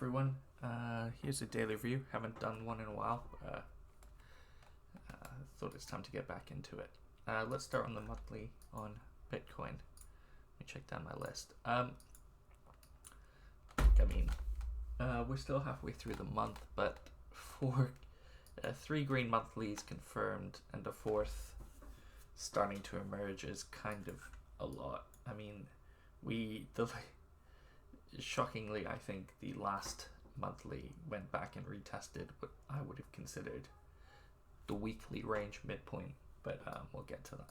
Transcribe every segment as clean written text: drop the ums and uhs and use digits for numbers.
everyone. Here's a daily review. Haven't done one in a while. Thought it's time to get back into it. Let's start on the monthly on Bitcoin. Let me check down my list. We're still halfway through the month, but for 3 green monthlies confirmed and a 4th starting to emerge is kind of a lot. I mean, shockingly, I think the last monthly went back and retested what I would have considered the weekly range midpoint, but we'll get to that.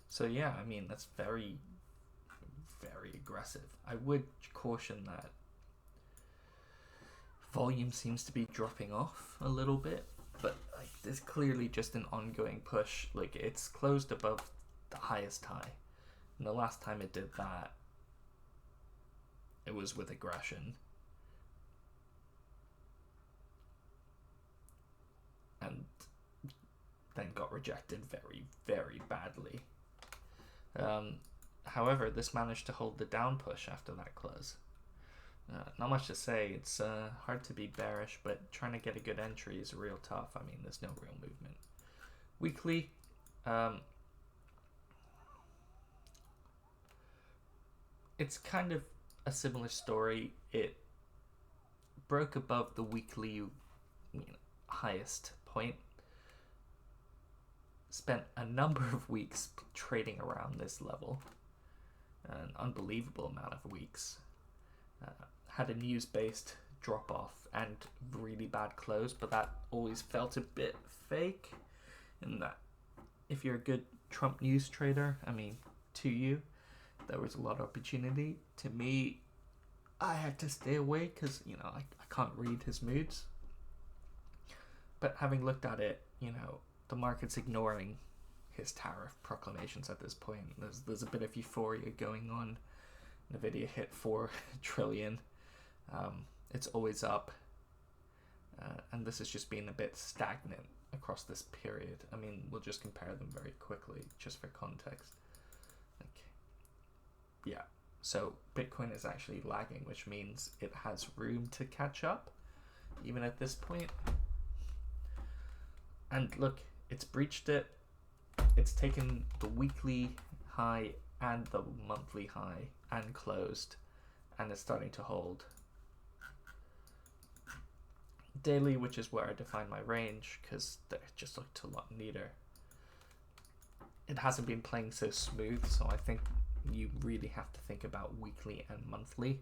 So yeah, I mean, that's very, very aggressive. I would caution that volume seems to be dropping off a little bit, but like there's clearly just an ongoing push. Like it's closed above the highest high, and the last time it did that, it was with aggression. And then got rejected very, very badly. However, this managed to hold the down push after that close. Not much to say. It's hard to be bearish, but trying to get a good entry is real tough. I mean, there's no real movement. Weekly, it's kind of a similar story. It broke above the weekly highest point, spent a number of weeks trading around this level, an unbelievable amount of weeks, had a news-based drop-off and really bad close, but that always felt a bit fake, in that if you're a good Trump news trader, I mean, to you, there was a lot of opportunity. To me, I had to stay away because, I can't read his moods. But having looked at it, the market's ignoring his tariff proclamations at this point. There's a bit of euphoria going on. Nvidia hit 4 trillion. It's always up. And this has just been a bit stagnant across this period. I mean, we'll just compare them very quickly, just for context. Yeah, so Bitcoin is actually lagging, which means it has room to catch up, even at this point. And look, it's breached it. It's taken the weekly high and the monthly high and closed, and it's starting to hold. Daily, which is where I define my range, because it just looked a lot neater. It hasn't been playing so smooth, so I think you really have to think about weekly and monthly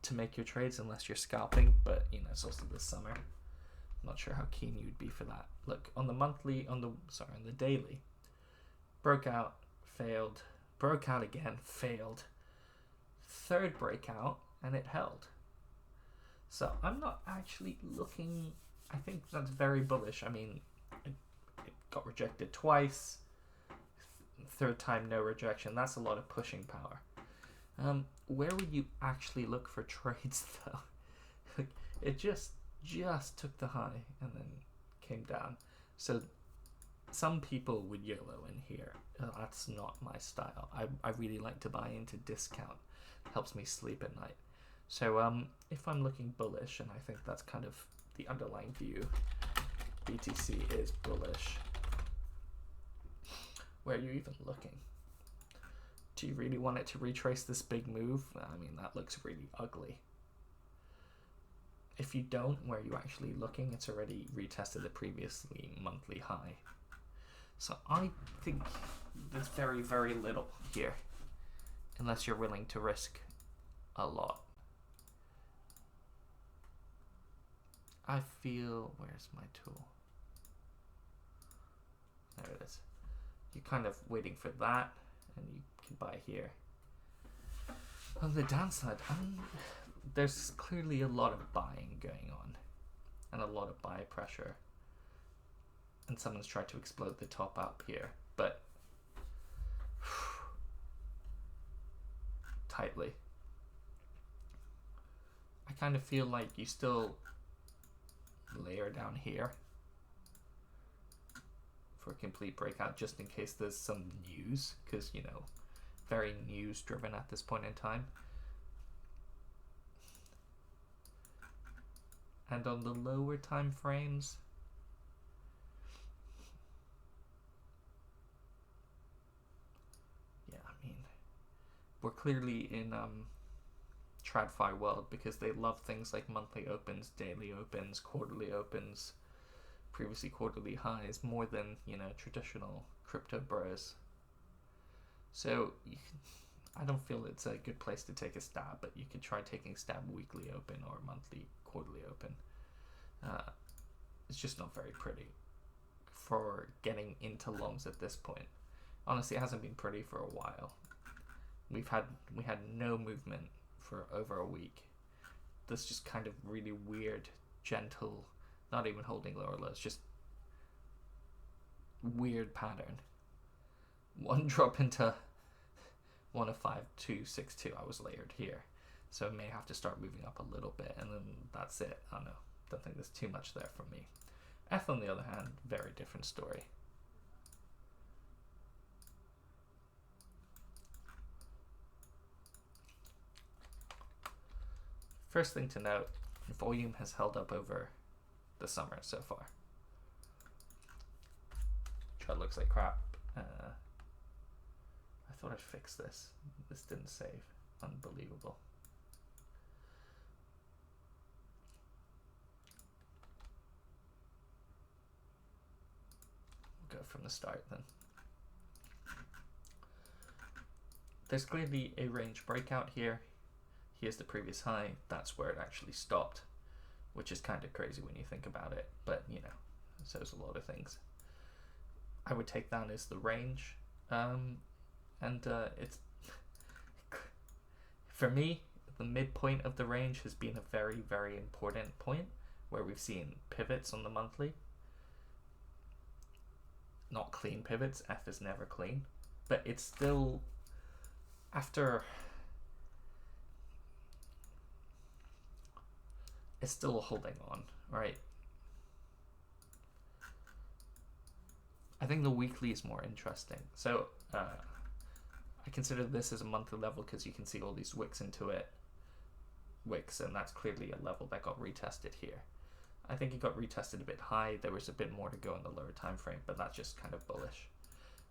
to make your trades, unless you're scalping, but it's also the summer. I'm not sure how keen you'd be for that. Look, on the daily, broke out, failed, broke out again, failed, 3rd breakout, and it held. So I'm not actually looking, I think that's very bullish. I mean, it got rejected twice, 3rd time no rejection. That's a lot of pushing power. Where would you actually look for trades though? It just took the high and then came down. So some people would YOLO in here. That's not my style. I really like to buy into discount. It helps me sleep at night. So if I'm looking bullish, and I think that's kind of the underlying view, BTC is bullish. Where are you even looking? Do you really want it to retrace this big move? I mean, that looks really ugly. If you don't, where are you actually looking? It's already retested the previously monthly high. So I think there's very, very little here, unless you're willing to risk a lot. I feel, where's my tool? There it is. You're kind of waiting for that, and you can buy here. On the downside, there's clearly a lot of buying going on, and a lot of buy pressure. And someone's tried to explode the top up here, but tightly. I kind of feel like you still layer down here for a complete breakout, just in case there's some news, because very news driven at this point in time. And on the lower time frames, yeah, I mean, we're clearly in TradFi world because they love things like monthly opens, daily opens, quarterly opens, previously quarterly highs more than, you know, traditional crypto bros. So I don't feel it's a good place to take a stab, but you could try taking a stab weekly open or monthly, quarterly open. It's just not very pretty for getting into longs at this point. Honestly, it hasn't been pretty for a while. We had no movement for over a week. This just kind of really weird, gentle, not even holding lower lows, just weird pattern. One drop into 105.262. I was layered here, so I may have to start moving up a little bit, and then that's it. I don't know. Don't think there's too much there for me. ETH, on the other hand, very different story. First thing to note, volume has held up over the summer so far. Chart looks like crap. I thought I'd fix this. This didn't save. Unbelievable. We'll go from the start then. There's clearly a range breakout here. Here's the previous high. That's where it actually stopped, which is kind of crazy when you think about it. But, you know, it says a lot of things. I would take that as the range. It's, for me, the midpoint of the range has been a very, very important point where we've seen pivots on the monthly. Not clean pivots. ETH is never clean. But it's still, after... it's still holding on, right? I think the weekly is more interesting. So I consider this as a monthly level because you can see all these wicks into it. Wicks, and that's clearly a level that got retested here. I think it got retested a bit high. There was a bit more to go in the lower time frame, but that's just kind of bullish.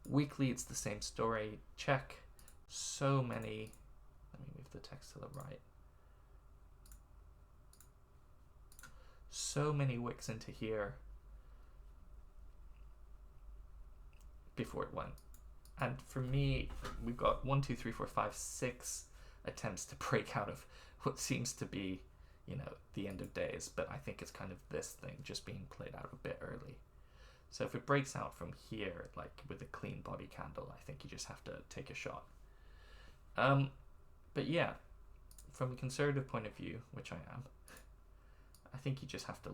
Weekly, it's the same story. Check. So many. Let me move the text to the right. So many wicks into here before it went. And for me, we've got 1, 2, 3, 4, 5, 6 attempts to break out of what seems to be, you know, the end of days. But I think it's kind of this thing just being played out a bit early. So if it breaks out from here, like with a clean body candle, I think you just have to take a shot. But yeah, from a conservative point of view, which I am, I think you just have to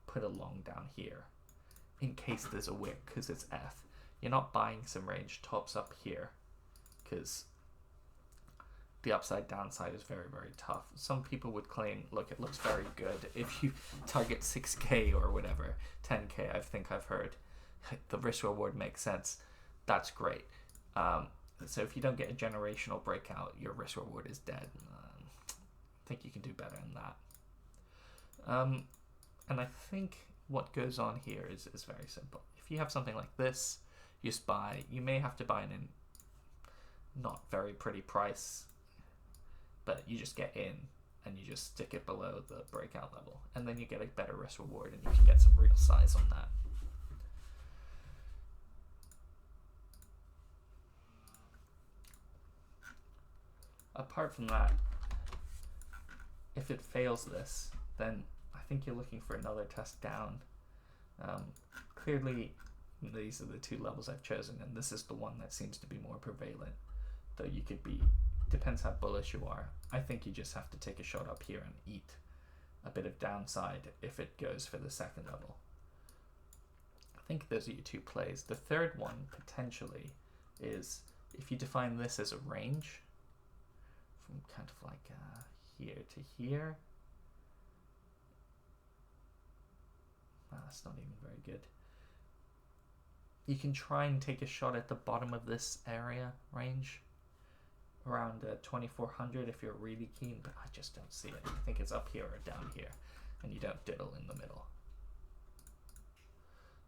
put a long down here in case there's a wick, because it's ETH. You're not buying some range tops up here because the upside downside is very, very tough. Some people would claim, look, it looks very good. If you target 6K or whatever, 10K, I think I've heard, the risk reward makes sense. That's great. So if you don't get a generational breakout, your risk reward is dead. I think you can do better than that. And I think what goes on here is very simple. If you have something like this, you just buy, you may have to buy in not very pretty price, but you just get in and you just stick it below the breakout level, and then you get a better risk reward and you can get some real size on that. Apart from that, if it fails this, then I think you're looking for another test down. Clearly, these are the two levels I've chosen, and this is the one that seems to be more prevalent. Though you could be, depends how bullish you are. I think you just have to take a shot up here and eat a bit of downside if it goes for the second level. I think those are your two plays. The third one, potentially, is if you define this as a range, from kind of like here to here. That's not even very good. You can try and take a shot at the bottom of this area range, around 2400 if you're really keen, but I just don't see it. I think it's up here or down here. and you don't diddle in the middle.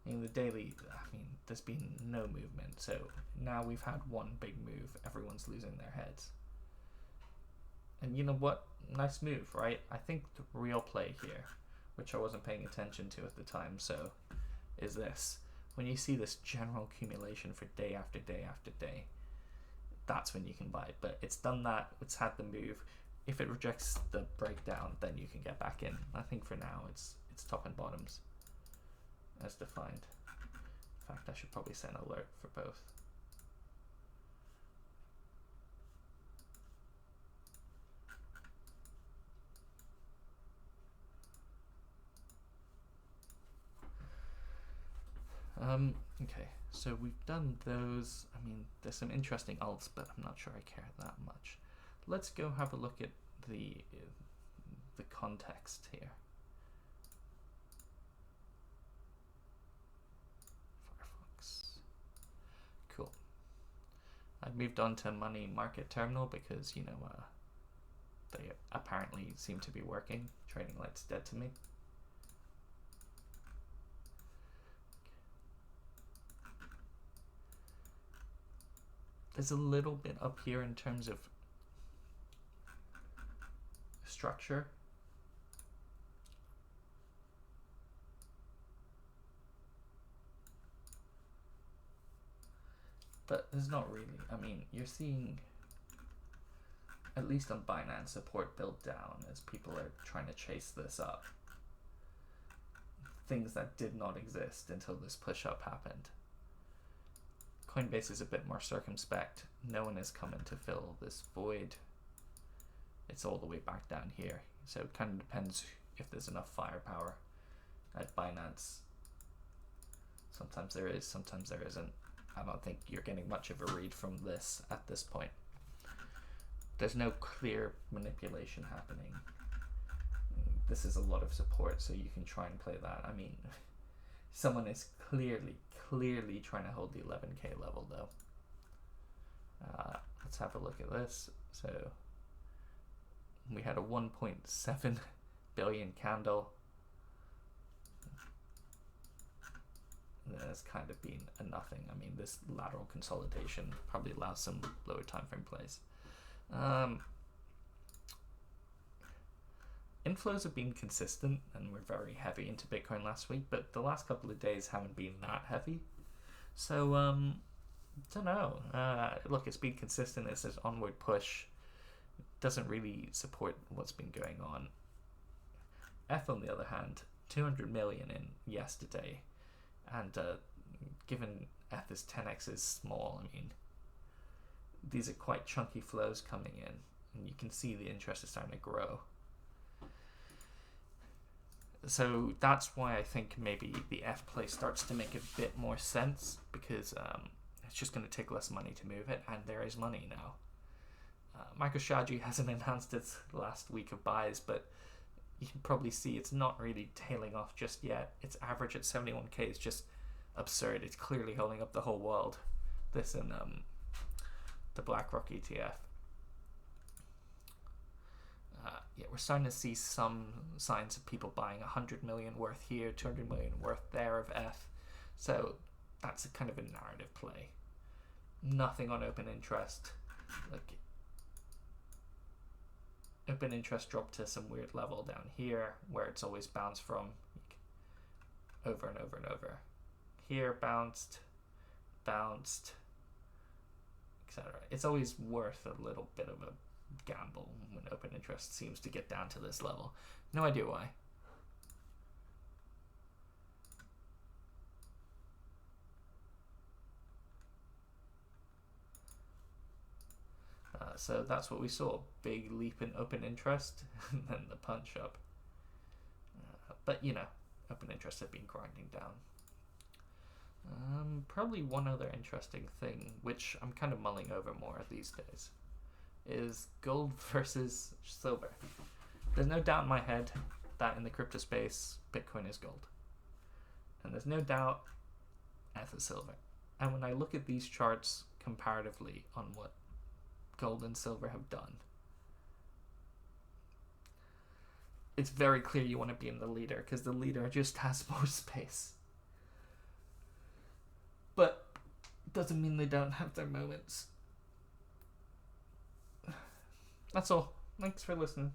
In the daily, I mean, there's been no movement, so now we've had one big move, everyone's losing their heads. And you know what? Nice move, right? I think the real play here, which I wasn't paying attention to at the time, so is this. When you see this general accumulation for day after day after day, that's when you can buy it. But it's done that, it's had the move. If it rejects the breakdown, then you can get back in. I think for now it's top and bottoms as defined. In fact, I should probably set an alert for both. Okay, so we've done those. I mean, there's some interesting alts, but I'm not sure I care that much. Let's go have a look at the context here. Firefox. Cool. I've moved on to money market terminal because, you know, they apparently seem to be working. Trading Light's dead to me. There's a little bit up here in terms of structure. But there's not really. I mean, you're seeing, at least on Binance, support build down as people are trying to chase this up. Things that did not exist until this push up happened. Coinbase is a bit more circumspect. No one is coming to fill this void. It's all the way back down here. So it kind of depends if there's enough firepower at Binance. Sometimes there is, sometimes there isn't. I don't think you're getting much of a read from this at this point. There's no clear manipulation happening. This is a lot of support, so you can try and play that. I mean, someone is clearly trying to hold the 11k level though. Let's have a look at this. So we had a 1.7 billion candle. There's kind of been a nothing. I mean, this lateral consolidation probably allows some lower time frame plays. Inflows have been consistent and we're very heavy into Bitcoin last week, but the last couple of days haven't been that heavy. So, don't know. Look, it's been consistent. It's this onward push. It doesn't really support what's been going on. ETH, on the other hand, 200 million in yesterday. And given ETH is 10x is small, I mean, these are quite chunky flows coming in. And you can see the interest is starting to grow. So that's why I think maybe the ETH play starts to make a bit more sense, because it's just going to take less money to move it, and there is money now. MicroStrategy hasn't enhanced its last week of buys, but you can probably see it's not really tailing off just yet. Its average at 71k is just absurd. It's clearly holding up the whole world. This and the BlackRock ETF. Yeah, we're starting to see some signs of people buying 100 million worth here, 200 million worth there of ETH. So that's a kind of a narrative play. Nothing on open interest. Like, open interest dropped to some weird level down here where it's always bounced from over and over and over. Here bounced, etc. It's always worth a little bit of a gamble when open interest seems to get down to this level. No idea why. So that's what we saw. Big leap in open interest and then the punch up. But you know, open interest have been grinding down. Probably one other interesting thing, which I'm kind of mulling over more these days, is gold versus silver. There's no doubt in my head that in the crypto space, Bitcoin is gold. And there's no doubt ETH is silver. And when I look at these charts comparatively on what gold and silver have done, it's very clear you want to be in the leader because the leader just has more space. But doesn't mean they don't have their moments. That's all. Thanks for listening.